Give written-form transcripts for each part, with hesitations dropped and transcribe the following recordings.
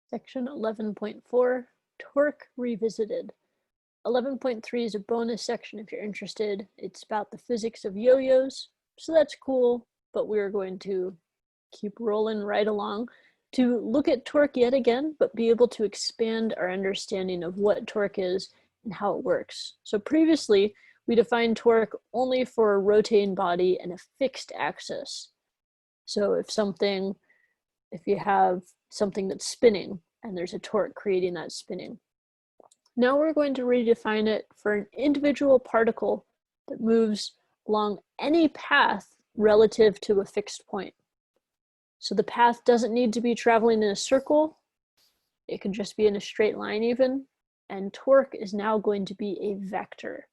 Section 11.4, Torque Revisited. 11.3 is a bonus section if you're interested. It's about the physics of yo-yos, so that's cool, but we're going to keep rolling right along to look at torque yet again, but be able to expand our understanding of what torque is and how it works. So previously, we defined torque only for a rotating body and a fixed axis. So if you have something that's spinning and there's a torque creating that spinning. Now we're going to redefine it for an individual particle that moves along any path relative to a fixed point. So the path doesn't need to be traveling in a circle. It can just be in a straight line even. And torque is now going to be a vector.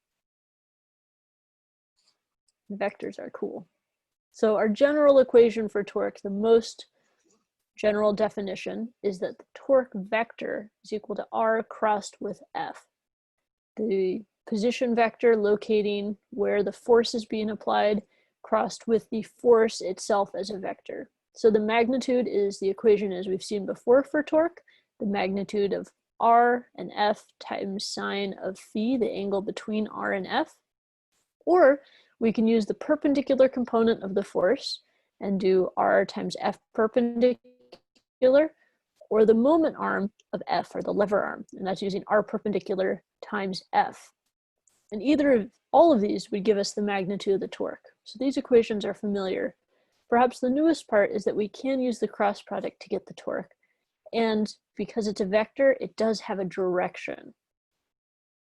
Vectors are cool. So our general equation for torque, the most general definition, is that the torque vector is equal to r crossed with F. The position vector locating where the force is being applied crossed with the force itself as a vector. So the magnitude is the equation as we've seen before for torque, the magnitude of r and F times sine of phi, the angle between r and F. Or we can use the perpendicular component of the force and do r times F perpendicular, or the moment arm of F, or the lever arm, and that's using r perpendicular times F. And all of these would give us the magnitude of the torque. So these equations are familiar. Perhaps the newest part is that we can use the cross product to get the torque. And because it's a vector, it does have a direction.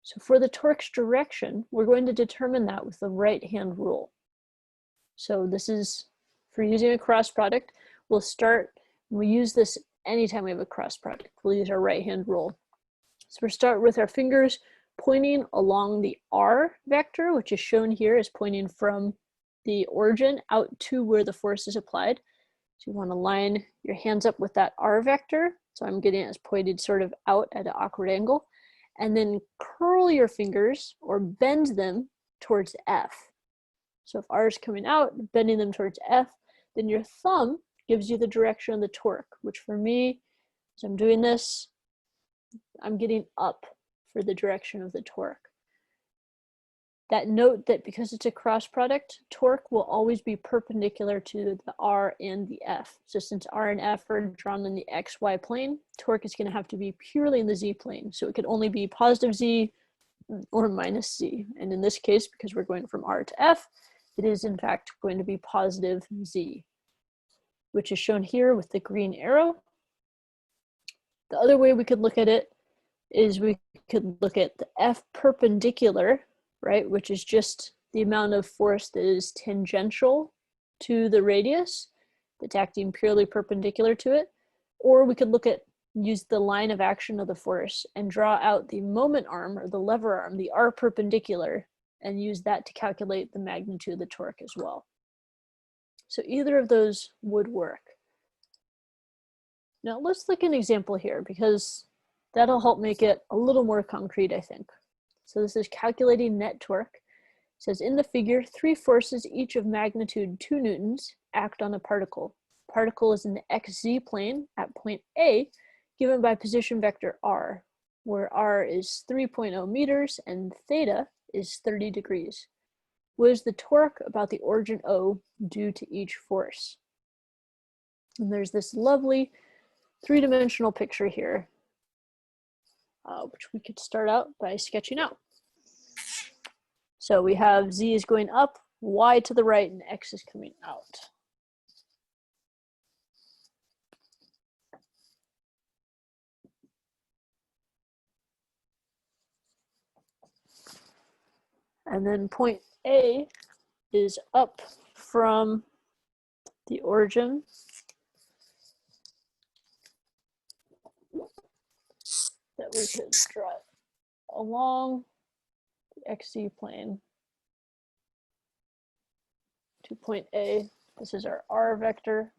So for the torque's direction, we're going to determine that with the right-hand rule. So this is, for using a cross product, we use this anytime we have a cross product. We'll use our right-hand rule. So we'll start with our fingers pointing along the r vector, which is shown here as pointing from the origin out to where the force is applied. So you want to line your hands up with that r vector. So I'm getting it as pointed sort of out at an awkward angle. And then curl your fingers or bend them towards F. So if R is coming out, bending them towards F, then your thumb gives you the direction of the torque, which for me, as I'm doing this, I'm getting up for the direction of the torque. That note that because it's a cross product, torque will always be perpendicular to the R and the F. So since R and F are drawn in the XY plane, torque is going to have to be purely in the Z plane. So it could only be positive Z or minus Z. And in this case, because we're going from R to F, it is in fact going to be positive Z, which is shown here with the green arrow. The other way we could look at it is we could look at the F perpendicular, right, which is just the amount of force that is tangential to the radius, that's acting purely perpendicular to it. Or we could use the line of action of the force and draw out the moment arm or the lever arm, the R perpendicular, and use that to calculate the magnitude of the torque as well. So either of those would work. Now let's look at an example here because that'll help make it a little more concrete, I think. So this is calculating net torque. It says in the figure, 3 forces, each of magnitude 2 newtons, act on a particle. Particle is in the XZ plane at point A, given by position vector R, where R is 3.0 meters and theta is 30 degrees. What is the torque about the origin O due to each force? And there's this lovely 3-dimensional picture here, which we could start out by sketching out. So we have Z is going up, Y to the right, and X is coming out. And then point A is up from the origin that we could draw along the XZ plane to point A. This is our R vector.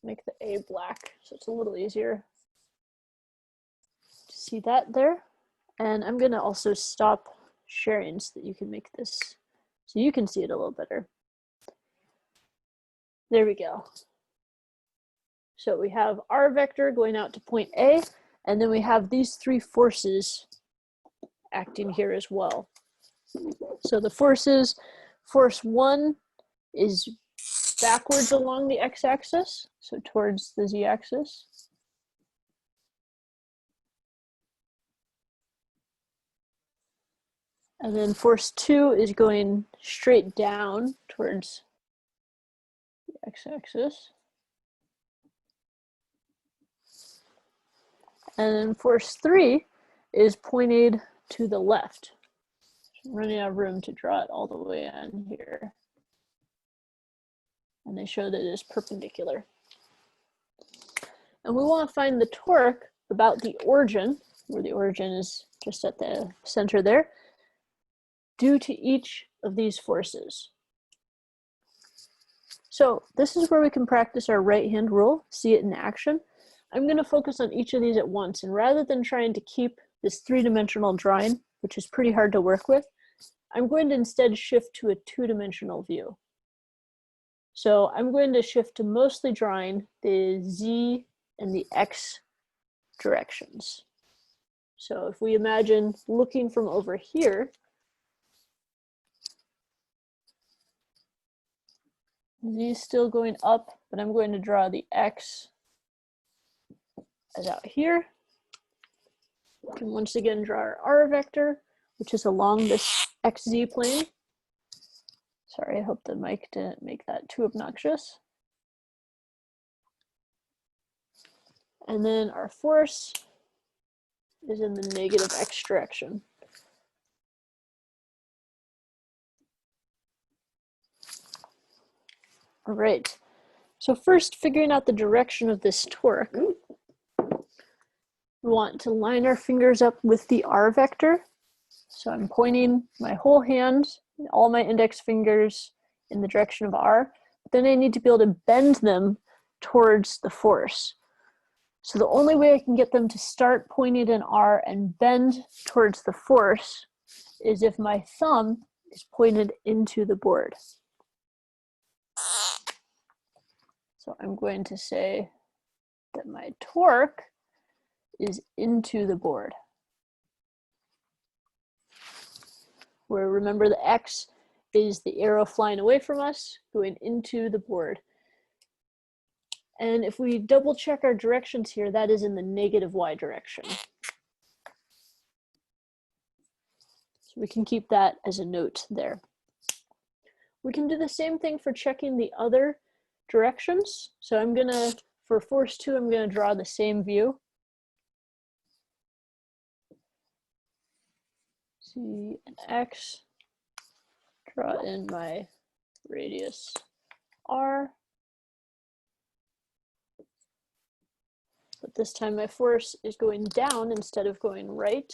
Make the A black so it's a little easier to see that there. And I'm going to also stop sharing so that you can make this, so you can see it a little better. There we go. So we have our vector going out to point A, and then we have these three forces acting here as well. So the forces, force 1 is backwards along the x-axis, so towards the z-axis. And then force 2 is going straight down towards the x-axis. And then force 3 is pointed to the left. I'm running out of room to draw it all the way in here. And they show that it is perpendicular. And we want to find the torque about the origin, where the origin is just at the center there, due to each of these forces. So this is where we can practice our right-hand rule, see it in action. I'm going to focus on each of these at once, and rather than trying to keep this three-dimensional drawing, which is pretty hard to work with, I'm going to instead shift to a two-dimensional view. So I'm going to shift to mostly drawing the z and the x directions. So if we imagine looking from over here, z is still going up, but I'm going to draw the x as out here. And once again, draw our r vector, which is along this xz plane. Sorry, I hope the mic didn't make that too obnoxious. And then our force is in the negative x direction. All right, so first figuring out the direction of this torque, we want to line our fingers up with the r vector. So I'm pointing my whole hand, all my index fingers in the direction of r. Then I need to be able to bend them towards the force. So the only way I can get them to start pointed in r and bend towards the force is if my thumb is pointed into the board. So I'm going to say that my torque is into the board. Where remember the x is the arrow flying away from us, going into the board. And if we double check our directions here, that is in the negative y direction. So we can keep that as a note there. We can do the same thing for checking the other directions. So I'm gonna, for force 2, I'm gonna draw the same view. Z and x, draw in my radius r. But this time my force is going down instead of going right.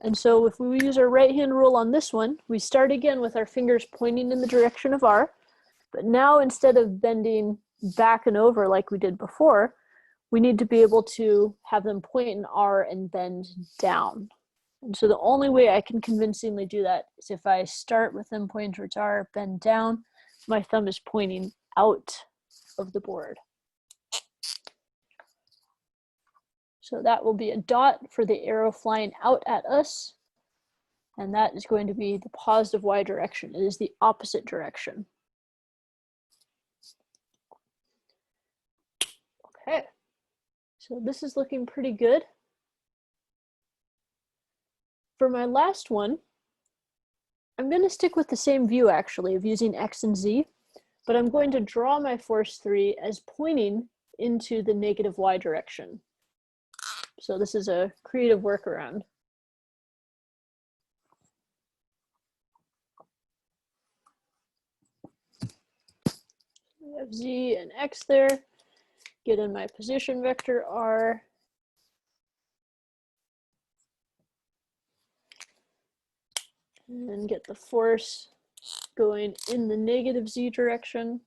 And so if we use our right-hand rule on this one, we start again with our fingers pointing in the direction of r, but now instead of bending back and over like we did before, we need to be able to have them point in r and bend down. And so the only way I can convincingly do that is if I start with them pointing towards r, bend down, my thumb is pointing out of the board. So that will be a dot for the arrow flying out at us. And that is going to be the positive y direction. It is the opposite direction. Okay, so this is looking pretty good. For my last one, I'm going to stick with the same view actually of using x and z, but I'm going to draw my force 3 as pointing into the negative y direction. So this is a creative workaround. We have z and x there. Get in my position vector r. And get the force going in the negative z direction.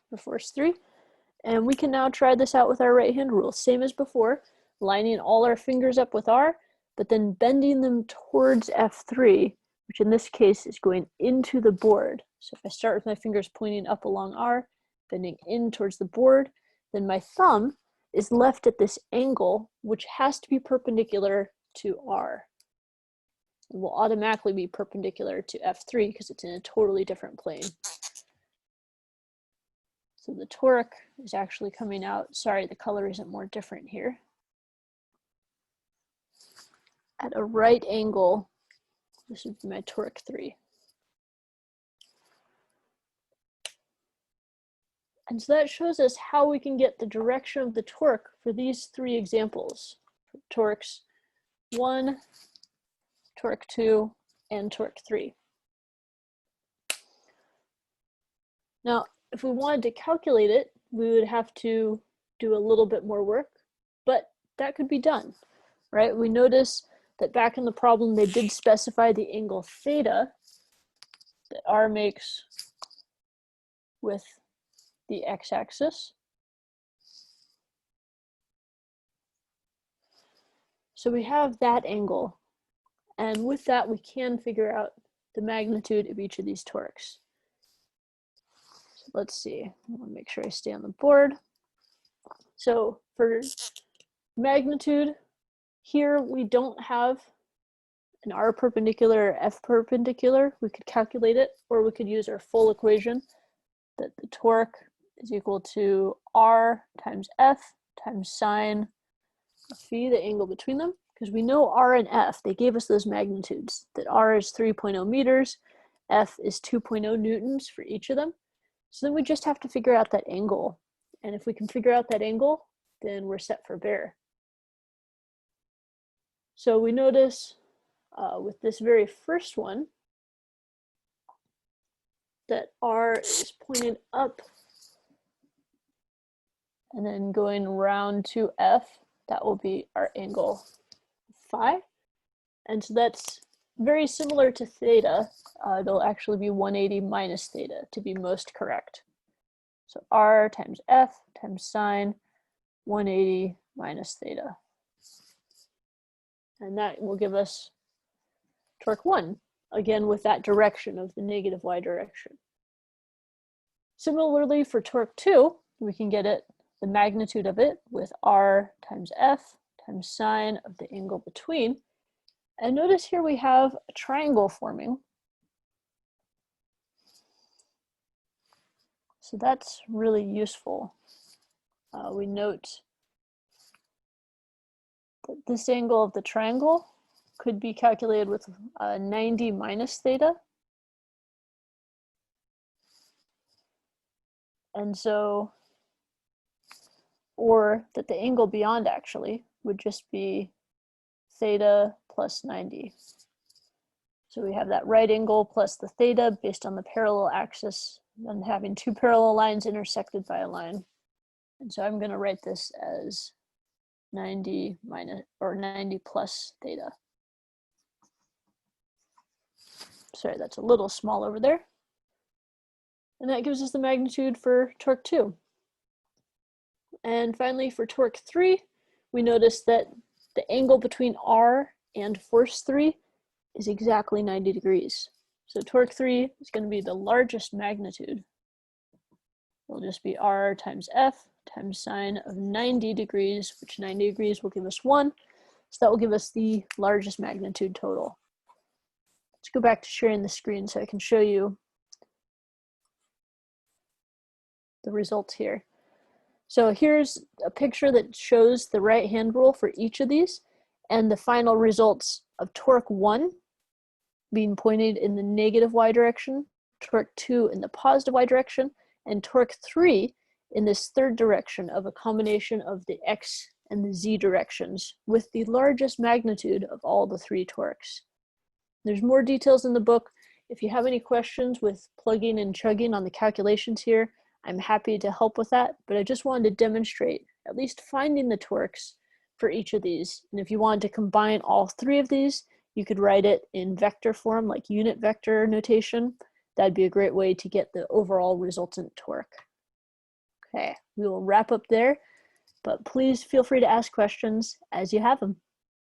For force 3. And we can now try this out with our right-hand rule. Same as before, lining all our fingers up with r, but then bending them towards F3, which in this case is going into the board. So if I start with my fingers pointing up along R, bending in towards the board, then my thumb is left at this angle, which has to be perpendicular to R. It will automatically be perpendicular to F3 because it's in a totally different plane. So the torque is actually coming out, sorry, the color isn't more different here, at a right angle. This would be my torque 3. And so that shows us how we can get the direction of the torque for these 3 examples: torques 1, torque 2, and torque 3. Now, if we wanted to calculate it, we would have to do a little bit more work, but that could be done, right? We notice that back in the problem, they did specify the angle theta that R makes with the x-axis. So we have that angle, and with that, we can figure out the magnitude of each of these torques. So let's see, I want to make sure I stay on the board. So for magnitude, here we don't have an R perpendicular or F perpendicular. We could calculate it, or we could use our full equation that the torque is equal to R times F times sine of phi, the angle between them, because we know R and F, they gave us those magnitudes, that R is 3.0 meters, F is 2.0 newtons for each of them. So then we just have to figure out that angle. And if we can figure out that angle, then we're set for bear. So we notice with this very first one that R is pointed up and then going around to F, that will be our angle phi. And so that's very similar to theta. It'll actually be 180 minus theta to be most correct. So R times F times sine 180 minus theta. And that will give us torque 1, again with that direction of the negative y direction. Similarly for torque 2, we can get it, the magnitude of it, with R times F times sine of the angle between. And notice here we have a triangle forming. So that's really useful. We note that this angle of the triangle could be calculated with 90 minus theta. And so, or that the angle beyond actually would just be theta plus 90. So we have that right angle plus the theta based on the parallel axis, and having 2 parallel lines intersected by a line. And so I'm going to write this as 90 minus, or 90 plus theta. Sorry, that's a little small over there. And that gives us the magnitude for torque 2. And finally for torque 3, we notice that the angle between R and force 3 is exactly 90 degrees. So torque 3 is going to be the largest magnitude. It'll just be R times F times sine of 90 degrees, which 90 degrees will give us 1. So that will give us the largest magnitude total. Let's go back to sharing the screen so I can show you the results here. So here's a picture that shows the right-hand rule for each of these, and the final results of torque 1 being pointed in the negative y direction, torque 2 in the positive y direction, and torque 3 in this third direction of a combination of the x and the z directions with the largest magnitude of all the 3 torques. There's more details in the book. If you have any questions with plugging and chugging on the calculations here, I'm happy to help with that, but I just wanted to demonstrate at least finding the torques for each of these. And if you wanted to combine all 3 of these, you could write it in vector form, like unit vector notation. That'd be a great way to get the overall resultant torque. Okay, we will wrap up there, but please feel free to ask questions as you have them.